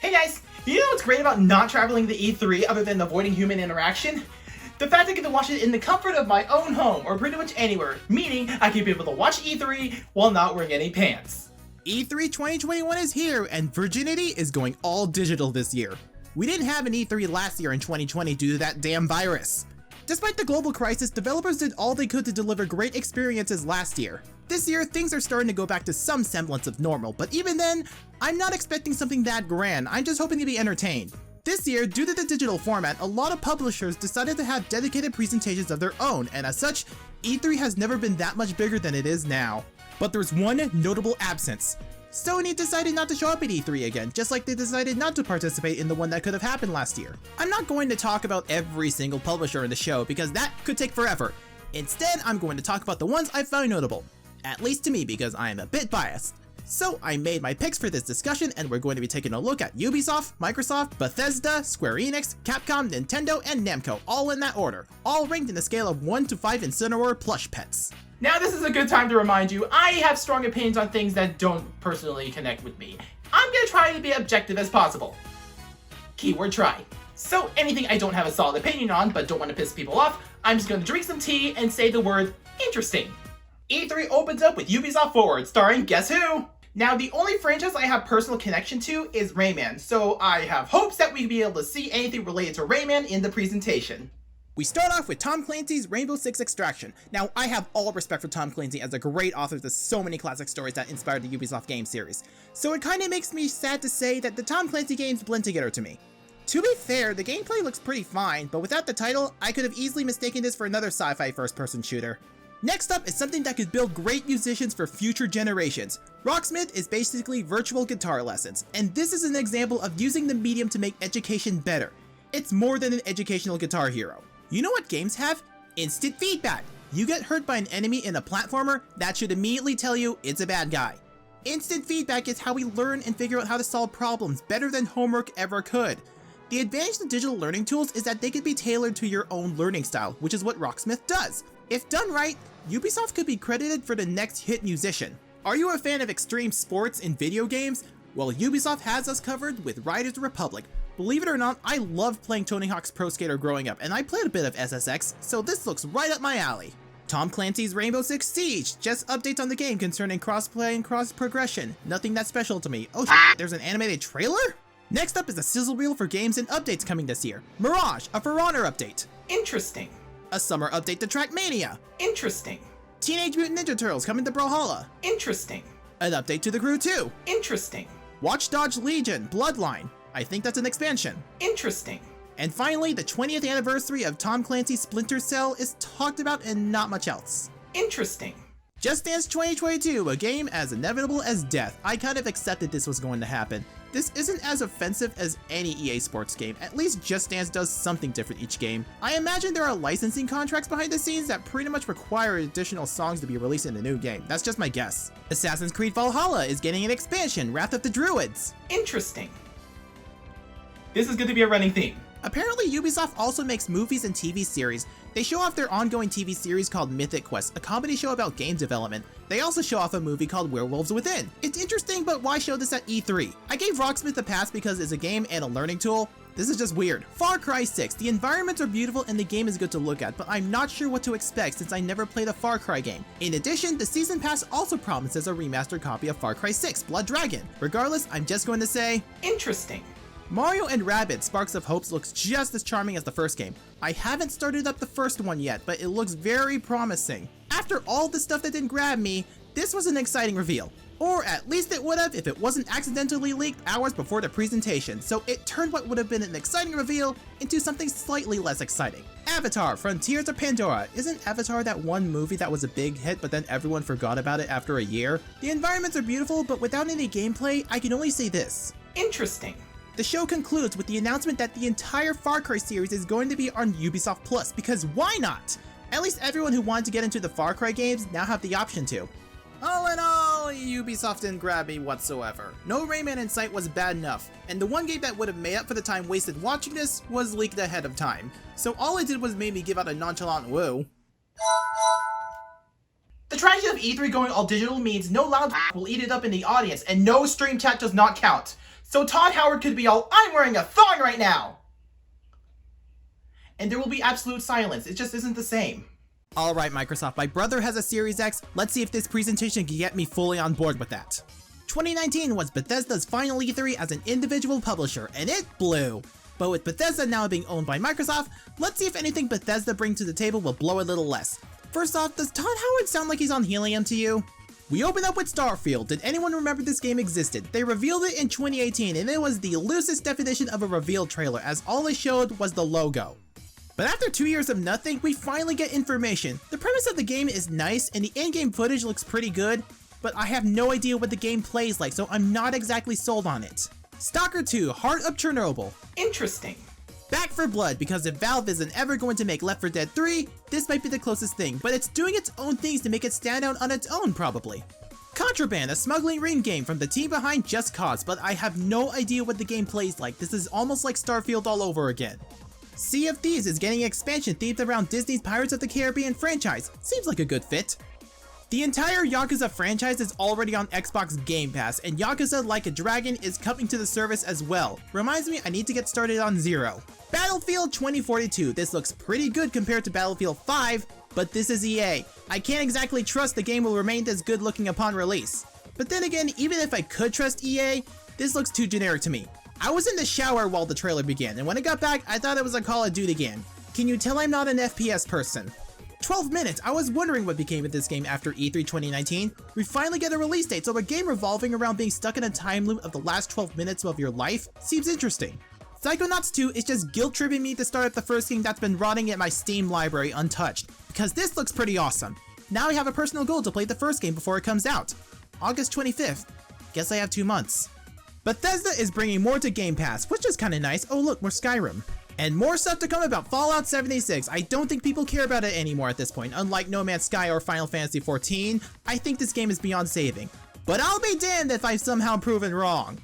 Hey guys, you know what's great about not traveling to E3 other than avoiding human interaction? The fact I get to watch it in the comfort of my own home, or pretty much anywhere, meaning I can be able to watch E3 while not wearing any pants. E3 2021 is here, and Virginity is going all digital this year. We didn't have an E3 last year in 2020 due to that damn virus. Despite the global crisis, developers did all they could to deliver great experiences last year. This year, things are starting to go back to some semblance of normal, but even then, I'm not expecting something that grand, I'm just hoping to be entertained. This year, due to the digital format, a lot of publishers decided to have dedicated presentations of their own, and as such, E3 has never been that much bigger than it is now. But there's one notable absence. Sony decided not to show up at E3 again, just like they decided not to participate in the one that could have happened last year. I'm not going to talk about every single publisher in the show because that could take forever. Instead, I'm going to talk about the ones I found notable. At least to me, because I am a bit biased. So I made my picks for this discussion, and we're going to be taking a look at Ubisoft, Microsoft, Bethesda, Square Enix, Capcom, Nintendo, and Namco, all in that order, all ranked in a scale of 1 to 5 Incineroar plush pets. Now this is a good time to remind you, I have strong opinions on things that don't personally connect with me. I'm gonna try to be objective as possible. Keyword try. So anything I don't have a solid opinion on, but don't want to piss people off, I'm just gonna drink some tea and say the word interesting. E3 opens up with Ubisoft Forward, starring guess who? Now the only franchise I have personal connection to is Rayman, so I have hopes that we'll be able to see anything related to Rayman in the presentation. We start off with Tom Clancy's Rainbow Six Extraction. Now, I have all respect for Tom Clancy as a great author to so many classic stories that inspired the Ubisoft game series, so it kinda makes me sad to say that the Tom Clancy games blend together to me. To be fair, the gameplay looks pretty fine, but without the title, I could have easily mistaken this for another sci-fi first-person shooter. Next up is something that could build great musicians for future generations. Rocksmith is basically virtual guitar lessons, and this is an example of using the medium to make education better. It's more than an educational guitar hero. You know what games have? Instant feedback. You get hurt by an enemy in a platformer, that should immediately tell you it's a bad guy. Instant feedback is how we learn and figure out how to solve problems better than homework ever could. The advantage of digital learning tools is that they can be tailored to your own learning style, which is what Rocksmith does. If done right, Ubisoft could be credited for the next hit musician. Are you a fan of extreme sports in video games? Well, Ubisoft has us covered with Riders Republic. Believe it or not, I loved playing Tony Hawk's Pro Skater growing up, and I played a bit of SSX, so this looks right up my alley. Tom Clancy's Rainbow Six Siege, just updates on the game concerning crossplay and cross-progression. Nothing that special to me. Oh shit, there's an animated trailer? Next up is a sizzle reel for games and updates coming this year. Mirage, a For Honor update. Interesting. A summer update to Trackmania. Interesting. Teenage Mutant Ninja Turtles coming to Brawlhalla. Interesting. An update to The Crew 2. Interesting. Watch Dogs Legion, Bloodline. I think that's an expansion. Interesting. And finally, the 20th anniversary of Tom Clancy's Splinter Cell is talked about and not much else. Interesting. Just Dance 2022, a game as inevitable as death. I kind of accepted this was going to happen. This isn't as offensive as any EA Sports game, at least Just Dance does something different each game. I imagine there are licensing contracts behind the scenes that pretty much require additional songs to be released in the new game, that's just my guess. Assassin's Creed Valhalla is getting an expansion, Wrath of the Druids. Interesting. This is going to be a running theme. Apparently Ubisoft also makes movies and TV series. They show off their ongoing TV series called Mythic Quest, a comedy show about game development. They also show off a movie called Werewolves Within. It's interesting, but why show this at E3? I gave Rocksmith a pass because it's a game and a learning tool. This is just weird. Far Cry 6. The environments are beautiful and the game is good to look at, but I'm not sure what to expect since I never played a Far Cry game. In addition, the Season Pass also promises a remastered copy of Far Cry 6 Blood Dragon. Regardless, I'm just going to say, interesting. Mario and Rabbids Sparks of Hopes looks just as charming as the first game. I haven't started up the first one yet, but it looks very promising. After all the stuff that didn't grab me, this was an exciting reveal. Or at least it would have if it wasn't accidentally leaked hours before the presentation, so it turned what would have been an exciting reveal into something slightly less exciting. Avatar Frontiers of Pandora. Isn't Avatar that one movie that was a big hit but then everyone forgot about it after a year? The environments are beautiful, but without any gameplay, I can only say this. Interesting. The show concludes with the announcement that the entire Far Cry series is going to be on Ubisoft Plus, because why not? At least everyone who wanted to get into the Far Cry games now have the option to. All in all, Ubisoft didn't grab me whatsoever. No Rayman in sight was bad enough, and the one game that would have made up for the time wasted watching this was leaked ahead of time. So all it did was made me give out a nonchalant woo. The tragedy of E3 going all digital means no loud will eat it up in the audience, and no stream chat does not count. So Todd Howard could be all, I'm wearing a thong right now! And there will be absolute silence. It just isn't the same. Alright Microsoft, my brother has a Series X, let's see if this presentation can get me fully on board with that. 2019 was Bethesda's final E3 as an individual publisher, and it blew! But with Bethesda now being owned by Microsoft, let's see if anything Bethesda brings to the table will blow a little less. First off, does Todd Howard sound like he's on helium to you? We open up with Starfield. Did anyone remember this game existed? They revealed it in 2018 and it was the loosest definition of a reveal trailer as all it showed was the logo. But after 2 years of nothing, we finally get information. The premise of the game is nice and the in-game footage looks pretty good, but I have no idea what the game plays like, so I'm not exactly sold on it. Stalker 2: Heart of Chernobyl. Interesting. Back for Blood, because if Valve isn't ever going to make Left 4 Dead 3, this might be the closest thing, but it's doing its own things to make it stand out on its own probably. Contraband, a smuggling ring game from the team behind Just Cause, but I have no idea what the game plays like. This is almost like Starfield all over again. Sea of Thieves is getting an expansion themed around Disney's Pirates of the Caribbean franchise. Seems like a good fit. The entire Yakuza franchise is already on Xbox Game Pass, and Yakuza Like a Dragon is coming to the service as well. Reminds me I need to get started on 0. Battlefield 2042, this looks pretty good compared to Battlefield 5, but this is EA. I can't exactly trust the game will remain this good looking upon release. But then again, even if I could trust EA, this looks too generic to me. I was in the shower while the trailer began, and when I got back, I thought it was a Call of Duty game. Can you tell I'm not an FPS person? 12 minutes, I was wondering what became of this game after E3 2019. We finally get a release date, so a game revolving around being stuck in a time loop of the last 12 minutes of your life seems interesting. Psychonauts 2 is just guilt-tripping me to start up the first game that's been rotting at my Steam library untouched, because this looks pretty awesome. Now I have a personal goal to play the first game before it comes out. August 25th. Guess I have 2 months. Bethesda is bringing more to Game Pass, which is kinda nice. Oh look, more Skyrim. And more stuff to come about Fallout 76. I don't think people care about it anymore at this point. Unlike No Man's Sky or Final Fantasy XIV, I think this game is beyond saving. But I'll be damned if I've somehow proven wrong.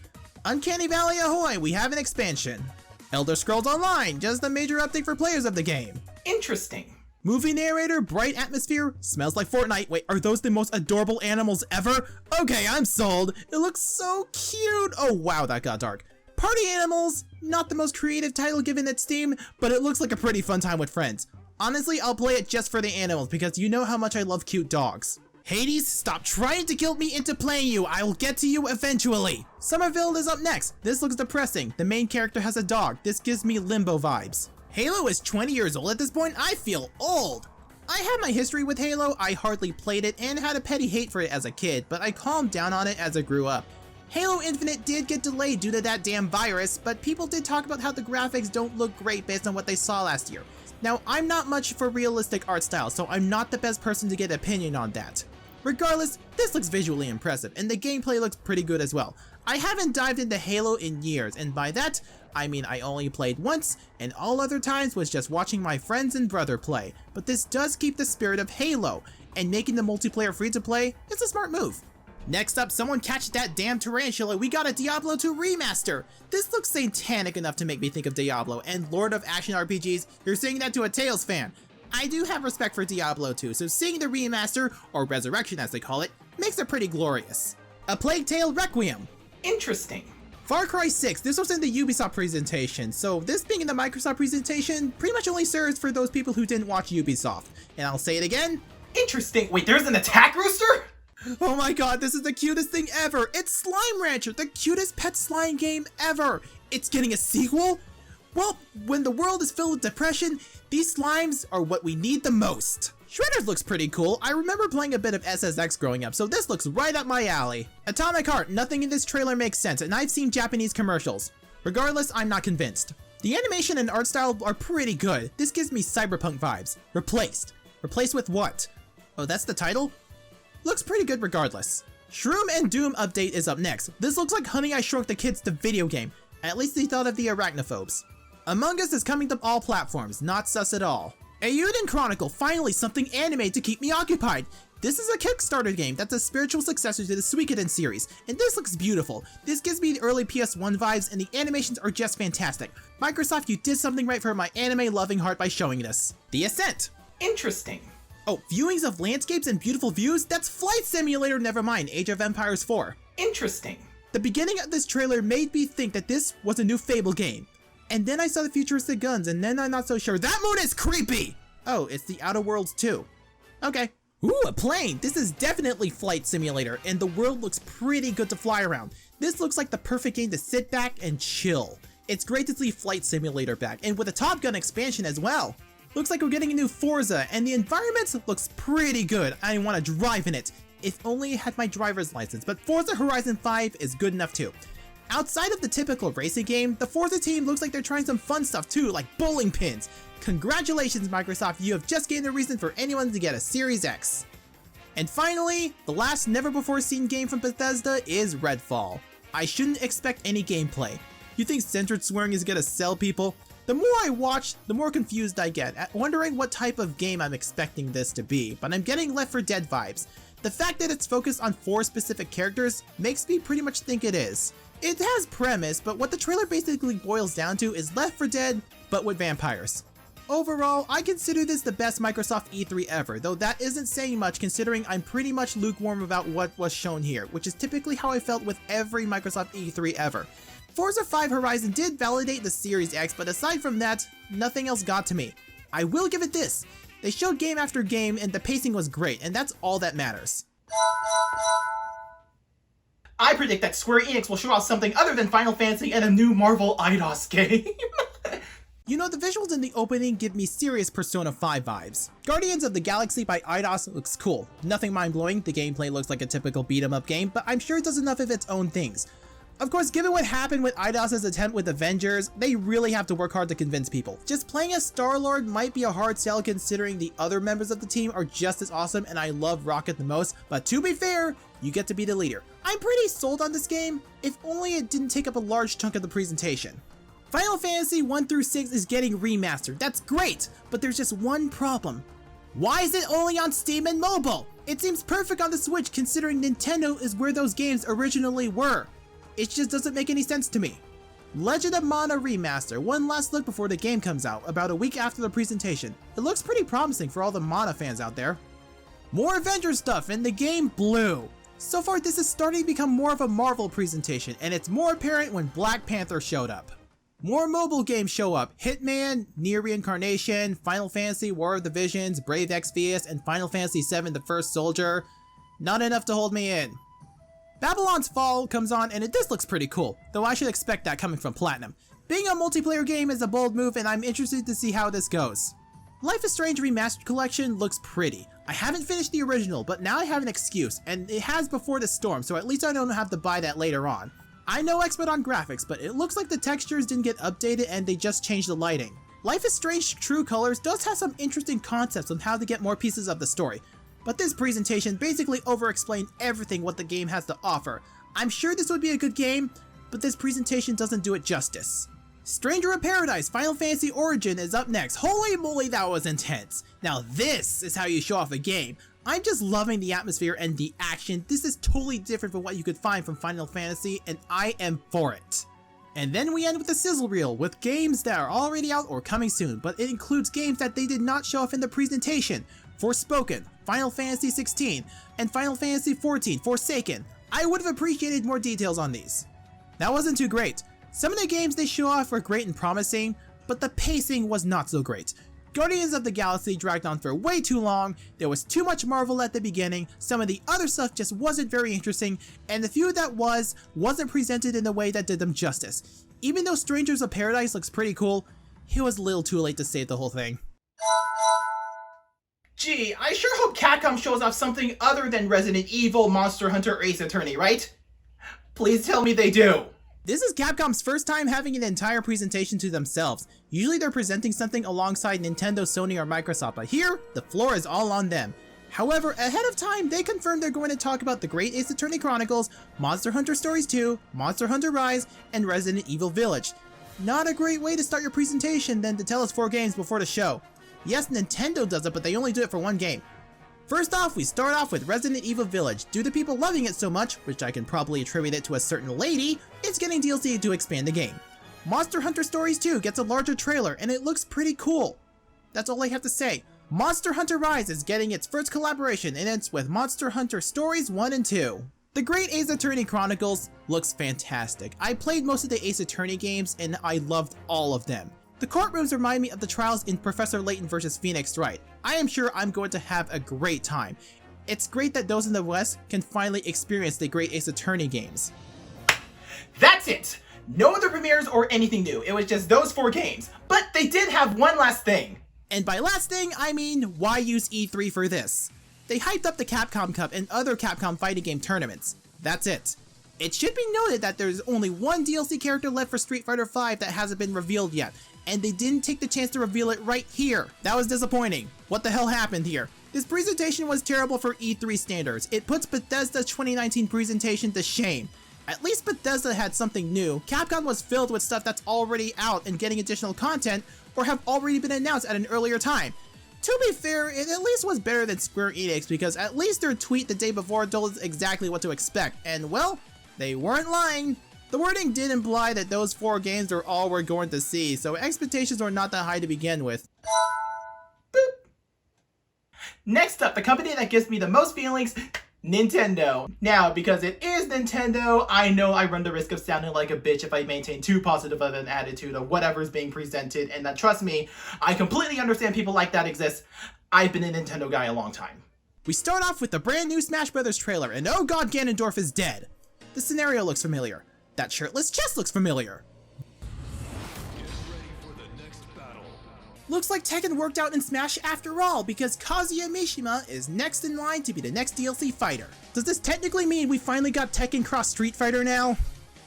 Uncanny Valley ahoy, we have an expansion. Elder Scrolls Online, just a major update for players of the game. Interesting. Movie narrator, bright atmosphere, smells like Fortnite. Wait, are those the most adorable animals ever? Okay, I'm sold. It looks so cute. Oh wow, that got dark. Party animals, not the most creative title given its theme, but it looks like a pretty fun time with friends. Honestly, I'll play it just for the animals because you know how much I love cute dogs. Hades, stop trying to guilt me into playing you. I will get to you eventually. Somerville is up next. This looks depressing. The main character has a dog. This gives me Limbo vibes. Halo is 20 years old at this point. I feel old. I have my history with Halo. I hardly played it and had a petty hate for it as a kid, but I calmed down on it as I grew up. Halo Infinite did get delayed due to that damn virus, but people did talk about how the graphics don't look great based on what they saw last year. Now, I'm not much for realistic art style, so I'm not the best person to get an opinion on that. Regardless, this looks visually impressive, and the gameplay looks pretty good as well. I haven't dived into Halo in years, and by that, I mean I only played once, and all other times was just watching my friends and brother play. But this does keep the spirit of Halo, and making the multiplayer free to play is a smart move. Next up, someone catch that damn tarantula, we got a Diablo 2 remaster! This looks satanic enough to make me think of Diablo, and Lord of Action RPGs, you're saying that to a Tales fan. I do have respect for Diablo 2, so seeing the remaster, or resurrection as they call it, makes it pretty glorious. A Plague Tale Requiem. Interesting. Far Cry 6, this was in the Ubisoft presentation, so this being in the Microsoft presentation pretty much only serves for those people who didn't watch Ubisoft. And I'll say it again. Interesting. Wait, there's an attack rooster? Oh my god, this is the cutest thing ever! It's Slime Rancher, the cutest pet slime game ever! It's getting a sequel? Well, when the world is filled with depression, these slimes are what we need the most. Shredders looks pretty cool. I remember playing a bit of SSX growing up, so this looks right up my alley. Atomic Heart, nothing in this trailer makes sense, and I've seen Japanese commercials. Regardless, I'm not convinced. The animation and art style are pretty good. This gives me cyberpunk vibes. Replaced. Replaced with what? Oh, that's the title? Looks pretty good regardless. Shroom and Doom update is up next. This looks like Honey, I Shrunk the Kids the video game. At least they thought of the arachnophobes. Among Us is coming to all platforms, not sus at all. Eiyuden Chronicle, finally something anime to keep me occupied. This is a Kickstarter game that's a spiritual successor to the Suikoden series, and this looks beautiful. This gives me the early PS1 vibes, and the animations are just fantastic. Microsoft, you did something right for my anime-loving heart by showing this. The Ascent. Interesting. Oh, viewings of landscapes and beautiful views? That's Flight Simulator, never mind, Age of Empires 4. Interesting. The beginning of this trailer made me think that this was a new Fable game. And then I saw the futuristic guns, and then I'm not so sure. That moon is creepy! Oh, it's the Outer Worlds 2. Okay. Ooh, a plane! This is definitely Flight Simulator, and the world looks pretty good to fly around. This looks like the perfect game to sit back and chill. It's great to see Flight Simulator back, and with a Top Gun expansion as well. Looks like we're getting a new Forza, and the environment looks pretty good. I want to drive in it. If only I had my driver's license, but Forza Horizon 5 is good enough too. Outside of the typical racing game, the Forza team looks like they're trying some fun stuff too, like bowling pins. Congratulations, Microsoft, you have just gained a reason for anyone to get a Series X. And finally, the last never-before-seen game from Bethesda is Redfall. I shouldn't expect any gameplay. You think censored swearing is gonna sell people? The more I watch, the more confused I get, wondering what type of game I'm expecting this to be, but I'm getting Left 4 Dead vibes. The fact that it's focused on 4 specific characters makes me pretty much think it is. It has premise, but what the trailer basically boils down to is Left 4 Dead, but with vampires. Overall, I consider this the best Microsoft E3 ever, though that isn't saying much considering I'm pretty much lukewarm about what was shown here, which is typically how I felt with every Microsoft E3 ever. Forza 5 Horizon did validate the Series X, but aside from that, nothing else got to me. I will give it this. They showed game after game and the pacing was great, and that's all that matters. I predict that Square Enix will show off something other than Final Fantasy and a new Marvel IDOS game. You know, the visuals in the opening give me serious Persona 5 vibes. Guardians of the Galaxy by Eidos looks cool. Nothing mind-blowing, the gameplay looks like a typical beat-em-up game, but I'm sure it does enough of its own things. Of course, given what happened with Eidos' attempt with Avengers, they really have to work hard to convince people. Just playing as Star-Lord might be a hard sell considering the other members of the team are just as awesome and I love Rocket the most, but to be fair, you get to be the leader. I'm pretty sold on this game, if only it didn't take up a large chunk of the presentation. Final Fantasy 1 through 6 is getting remastered, that's great, but there's just one problem. Why is it only on Steam and mobile? It seems perfect on the Switch considering Nintendo is where those games originally were. It just doesn't make any sense to me. Legend of Mana Remaster, one last look before the game comes out, about a week after the presentation. It looks pretty promising for all the Mana fans out there. More Avengers stuff and the game blew. So far this is starting to become more of a Marvel presentation, and it's more apparent when Black Panther showed up. More mobile games show up, Hitman, Nier Reincarnation, Final Fantasy War of the Visions, Brave Exvius, and Final Fantasy VII The First Soldier. Not enough to hold me in. Babylon's Fall comes on and this looks pretty cool, though I should expect that coming from Platinum. Being a multiplayer game is a bold move and I'm interested to see how this goes. Life is Strange Remastered Collection looks pretty. I haven't finished the original, but now I have an excuse, and it has Before the Storm, so at least I don't have to buy that later on. I'm no expert on graphics, but it looks like the textures didn't get updated and they just changed the lighting. Life is Strange True Colors does have some interesting concepts on how to get more pieces of the story, but this presentation basically over-explained everything what the game has to offer. I'm sure this would be a good game, but this presentation doesn't do it justice. Stranger of Paradise Final Fantasy Origin is up next. Holy moly, that was intense. Now this is how you show off a game. I'm just loving the atmosphere and the action. This is totally different from what you could find from Final Fantasy, and I am for it. And then we end with a sizzle reel with games that are already out or coming soon, but it includes games that they did not show off in the presentation. Forspoken, Final Fantasy 16, and Final Fantasy 14 Forsaken. I would have appreciated more details on these. That wasn't too great. Some of the games they show off were great and promising, but the pacing was not so great. Guardians of the Galaxy dragged on for way too long, there was too much Marvel at the beginning, some of the other stuff just wasn't very interesting, and the few that wasn't presented in a way that did them justice. Even though Strangers of Paradise looks pretty cool, it was a little too late to save the whole thing. Gee, I sure hope Capcom shows off something other than Resident Evil, Monster Hunter, or Ace Attorney, right? Please tell me they do. This is Capcom's first time having an entire presentation to themselves. Usually they're presenting something alongside Nintendo, Sony, or Microsoft, but here, the floor is all on them. However, ahead of time, they confirmed they're going to talk about the Great Ace Attorney Chronicles, Monster Hunter Stories 2, Monster Hunter Rise, and Resident Evil Village. Not a great way to start your presentation than to tell us 4 games before the show. Yes, Nintendo does it, but they only do it for 1 game. First off, we start off with Resident Evil Village. Due to people loving it so much, which I can probably attribute it to a certain lady, it's getting DLC to expand the game. Monster Hunter Stories 2 gets a larger trailer and it looks pretty cool. That's all I have to say. Monster Hunter Rise is getting its first collaboration and it's with Monster Hunter Stories 1 and 2. The Great Ace Attorney Chronicles looks fantastic. I played most of the Ace Attorney games and I loved all of them. The courtrooms remind me of the trials in Professor Layton vs. Phoenix Wright. I am sure I'm going to have a great time. It's great that those in the West can finally experience the Great Ace Attorney games. That's it! No other premieres or anything new, it was just those 4 games. But they did have one last thing. And by last thing, I mean, why use E3 for this? They hyped up the Capcom Cup and other Capcom fighting game tournaments. That's it. It should be noted that there's only one DLC character left for Street Fighter V that hasn't been revealed yet, and they didn't take the chance to reveal it right here. That was disappointing. What the hell happened here? This presentation was terrible for E3 standards. It puts Bethesda's 2019 presentation to shame. At least Bethesda had something new. Capcom was filled with stuff that's already out and getting additional content, or have already been announced at an earlier time. To be fair, it at least was better than Square Enix, because at least their tweet the day before told us exactly what to expect, and well, they weren't lying. The wording did imply that those 4 games are all we're going to see, so expectations were not that high to begin with. Boop. Next up, the company that gives me the most feelings, Nintendo. Now, because it is Nintendo, I know I run the risk of sounding like a bitch if I maintain too positive of an attitude of whatever's being presented, and that, trust me, I completely understand people like that exist. I've been a Nintendo guy a long time. We start off with the brand new Smash Bros. Trailer, and oh god, Ganondorf is dead. The scenario looks familiar. That shirtless chest looks familiar. Get ready for the next battle. Looks like Tekken worked out in Smash after all, because Kazuya Mishima is next in line to be the next DLC fighter. Does this technically mean we finally got Tekken Cross Street Fighter now?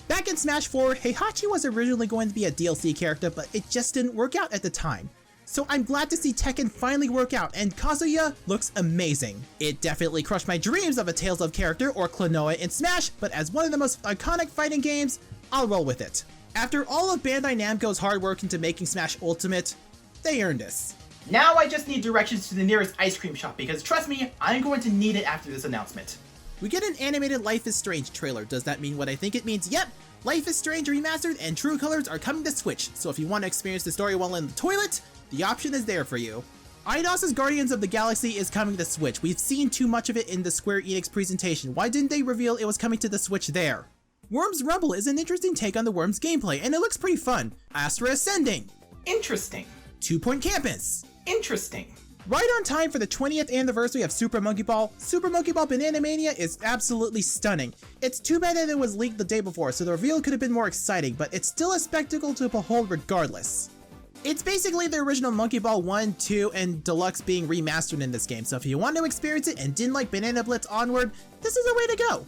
Back in Smash 4, Heihachi was originally going to be a DLC character, but it just didn't work out at the time. So I'm glad to see Tekken finally work out, and Kazuya looks amazing. It definitely crushed my dreams of a Tales of character or Klonoa in Smash, but as one of the most iconic fighting games, I'll roll with it. After all of Bandai Namco's hard work into making Smash Ultimate, they earned this. Now I just need directions to the nearest ice cream shop, because trust me, I'm going to need it after this announcement. We get an animated Life is Strange trailer. Does that mean what I think it means? Yep! Life is Strange Remastered and True Colors are coming to Switch, so if you want to experience the story while in the toilet, the option is there for you. Eidos's Guardians of the Galaxy is coming to Switch. We've seen too much of it in the Square Enix presentation. Why didn't they reveal it was coming to the Switch there? Worms Rumble is an interesting take on the Worms gameplay, and it looks pretty fun. Astra Ascending. Interesting. 2 Point Campus. Interesting. Right on time for the 20th anniversary of Super Monkey Ball, Super Monkey Ball Banana Mania is absolutely stunning. It's too bad that it was leaked the day before, so the reveal could have been more exciting, but it's still a spectacle to behold regardless. It's basically the original Monkey Ball 1, 2, and Deluxe being remastered in this game, so if you want to experience it and didn't like Banana Blitz Onward, this is the way to go.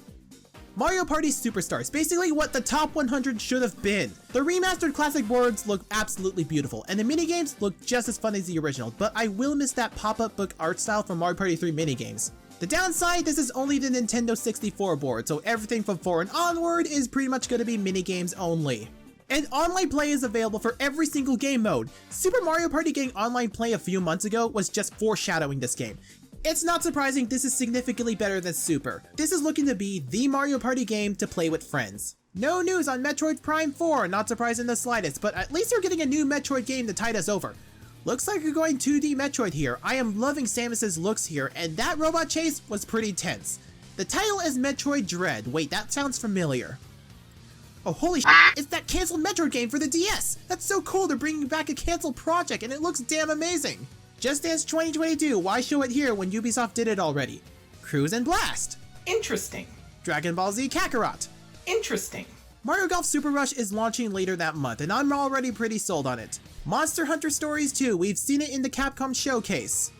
Mario Party Superstars, basically what the top 100 should have been. The remastered classic boards look absolutely beautiful, and the minigames look just as fun as the original, but I will miss that pop-up book art style from Mario Party 3 minigames. The downside, this is only the Nintendo 64 board, so everything from 4 and onward is pretty much going to be minigames only. And online play is available for every single game mode. Super Mario Party getting online play a few months ago was just foreshadowing this game. It's not surprising this is significantly better than Super. This is looking to be the Mario Party game to play with friends. No news on Metroid Prime 4, not surprising in the slightest, but at least you're getting a new Metroid game to tide us over. Looks like you're going 2D Metroid here. I am loving Samus's looks here, and that robot chase was pretty tense. The title is Metroid Dread. Wait, that sounds familiar. Oh, holy shit, it's that canceled Metroid game for the DS! That's so cool, they're bringing back a canceled project, and it looks damn amazing! Just Dance 2022, why show it here when Ubisoft did it already? Cruise and Blast. Interesting. Dragon Ball Z Kakarot. Interesting. Mario Golf Super Rush is launching later that month, and I'm already pretty sold on it. Monster Hunter Stories 2, we've seen it in the Capcom showcase.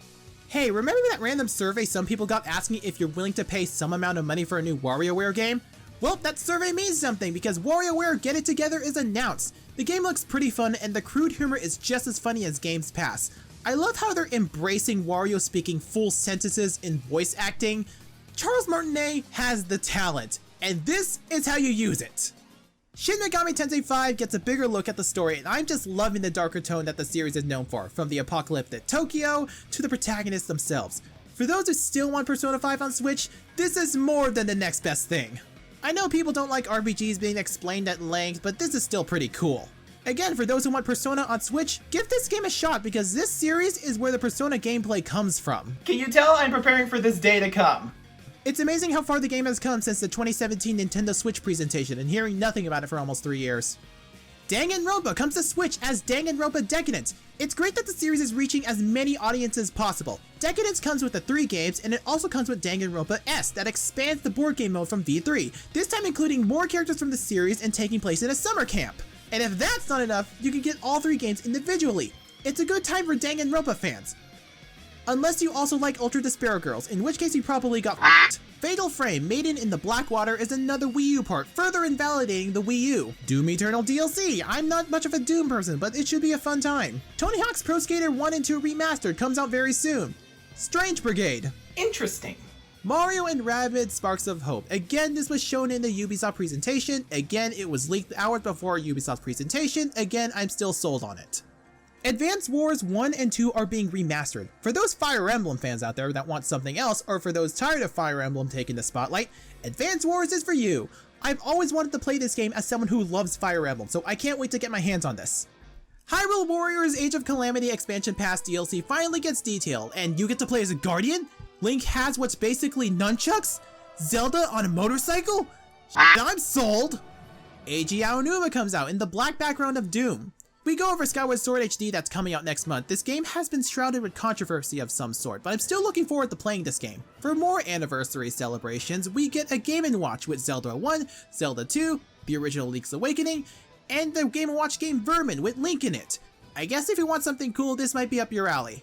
Hey, remember that random survey some people got asking if you're willing to pay some amount of money for a new WarioWare game? Well, that survey means something, because WarioWare Get It Together is announced. The game looks pretty fun, and the crude humor is just as funny as Games Pass. I love how they're embracing Wario speaking full sentences in voice acting. Charles Martinet has the talent, and this is how you use it. Shin Megami Tensei 5 gets a bigger look at the story, and I'm just loving the darker tone that the series is known for, from the apocalyptic Tokyo to the protagonists themselves. For those who still want Persona 5 on Switch, this is more than the next best thing. I know people don't like RPGs being explained at length, but this is still pretty cool. Again, for those who want Persona on Switch, give this game a shot because this series is where the Persona gameplay comes from. Can you tell I'm preparing for this day to come? It's amazing how far the game has come since the 2017 Nintendo Switch presentation and hearing nothing about it for almost 3 years. Danganronpa comes to Switch as Danganronpa Decadence. It's great that the series is reaching as many audiences as possible. Decadence comes with the 3 games, and it also comes with Danganronpa S that expands the board game mode from V3, this time including more characters from the series and taking place in a summer camp. And if that's not enough, you can get all 3 games individually. It's a good time for Danganronpa fans. Unless you also like Ultra Despair Girls, in which case you probably got f***ed. Fatal Frame Maiden in the Blackwater is another Wii U port, further invalidating the Wii U. Doom Eternal DLC. I'm not much of a Doom person, but it should be a fun time. Tony Hawk's Pro Skater 1 and 2 Remastered comes out very soon. Strange Brigade. Interesting. Mario and Rabbids Sparks of Hope. Again, this was shown in the Ubisoft presentation. Again, it was leaked hours before Ubisoft's presentation. Again, I'm still sold on it. Advance Wars 1 and 2 are being remastered. For those Fire Emblem fans out there that want something else, or for those tired of Fire Emblem taking the spotlight, Advance Wars is for you. I've always wanted to play this game as someone who loves Fire Emblem, so I can't wait to get my hands on this. Hyrule Warriors Age of Calamity Expansion Pass DLC finally gets detailed, and you get to play as a Guardian? Link has what's basically nunchucks? Zelda on a motorcycle? I'm sold! Eiji Aonuma comes out in the black background of Doom. We go over Skyward Sword HD that's coming out next month. This game has been shrouded with controversy of some sort, but I'm still looking forward to playing this game. For more anniversary celebrations, we get a Game & Watch with Zelda 1, Zelda 2, the original Link's Awakening, and the Game & Watch game Vermin with Link in it. I guess if you want something cool, this might be up your alley.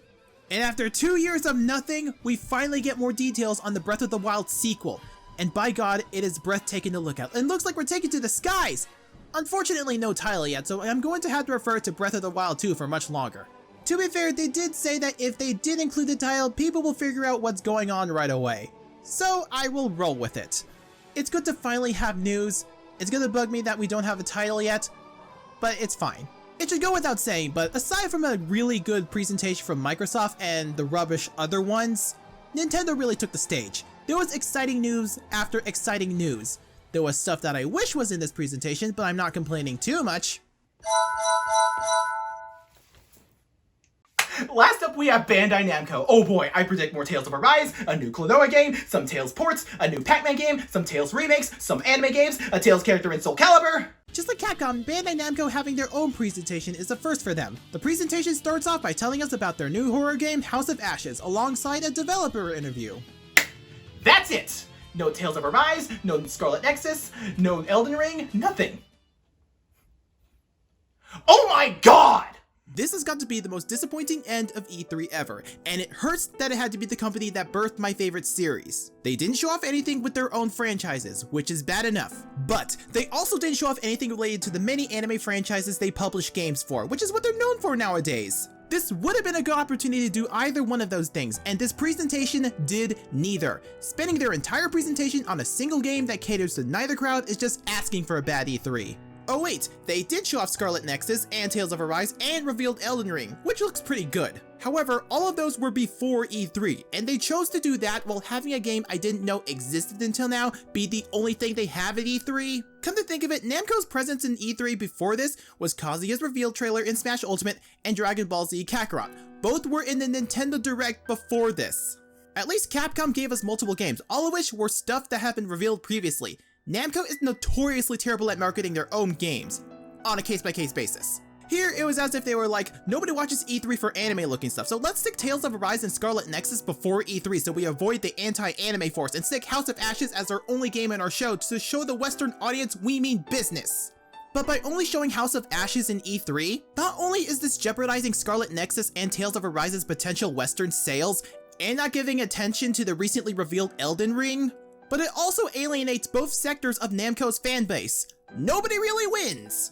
And after 2 years of nothing, we finally get more details on the Breath of the Wild sequel. And by God, it is breathtaking to look at. It looks like we're taken to the skies! Unfortunately, no title yet, so I'm going to have to refer to Breath of the Wild 2 for much longer. To be fair, they did say that if they did include the title, people will figure out what's going on right away. So I will roll with it. It's good to finally have news. It's gonna bug me that we don't have a title yet, but it's fine. It should go without saying, but aside from a really good presentation from Microsoft and the rubbish other ones, Nintendo really took the stage. There was exciting news after exciting news. There was stuff that I wish was in this presentation, but I'm not complaining too much. Last up, we have Bandai Namco. Oh boy, I predict more Tales of Arise, a new Klonoa game, some Tales ports, a new Pac-Man game, some Tales remakes, some anime games, a Tales character in Soul Calibur. Just like Capcom, Bandai Namco having their own presentation is a first for them. The presentation starts off by telling us about their new horror game, House of Ashes, alongside a developer interview. That's it! No Tales of Arise, no Scarlet Nexus, no Elden Ring, nothing. Oh my god! This has got to be the most disappointing end of E3 ever, and it hurts that it had to be the company that birthed my favorite series. They didn't show off anything with their own franchises, which is bad enough, but they also didn't show off anything related to the many anime franchises they publish games for, which is what they're known for nowadays. This would have been a good opportunity to do either one of those things, and this presentation did neither. Spending their entire presentation on a single game that caters to neither crowd is just asking for a bad E3. Oh wait, they did show off Scarlet Nexus and Tales of Arise and revealed Elden Ring, which looks pretty good. However, all of those were before E3, and they chose to do that while having a game I didn't know existed until now be the only thing they have at E3. Come to think of it, Namco's presence in E3 before this was Kazuya's reveal trailer in Smash Ultimate and Dragon Ball Z Kakarot. Both were in the Nintendo Direct before this. At least Capcom gave us multiple games, all of which were stuff that had been revealed previously. Namco is notoriously terrible at marketing their own games, on a case-by-case basis. Here, it was as if they were like, nobody watches E3 for anime-looking stuff, so let's stick Tales of Arise and Scarlet Nexus before E3 so we avoid the anti-anime force, and stick House of Ashes as our only game in our show to show the Western audience we mean business. But by only showing House of Ashes in E3, not only is this jeopardizing Scarlet Nexus and Tales of Arise's potential Western sales, and not giving attention to the recently revealed Elden Ring, but it also alienates both sectors of Namco's fanbase. Nobody really wins!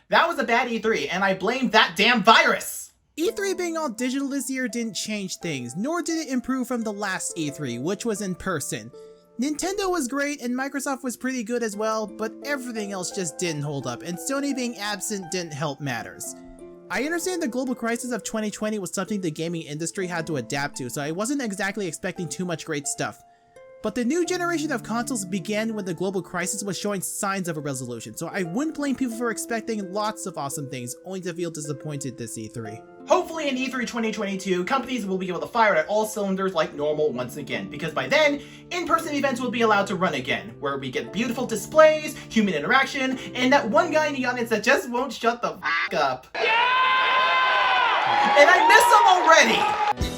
That was a bad E3, and I blame that damn virus! E3 being all digital this year didn't change things, nor did it improve from the last E3, which was in person. Nintendo was great, and Microsoft was pretty good as well, but everything else just didn't hold up, and Sony being absent didn't help matters. I understand the global crisis of 2020 was something the gaming industry had to adapt to, so I wasn't exactly expecting too much great stuff. But the new generation of consoles began when the global crisis was showing signs of a resolution, so I wouldn't blame people for expecting lots of awesome things, only to feel disappointed this E3. Hopefully in E3 2022, companies will be able to fire at all cylinders like normal once again, because by then, in-person events will be allowed to run again, where we get beautiful displays, human interaction, and that one guy in the audience that just won't shut the f*** up. Yeah! And I miss him already!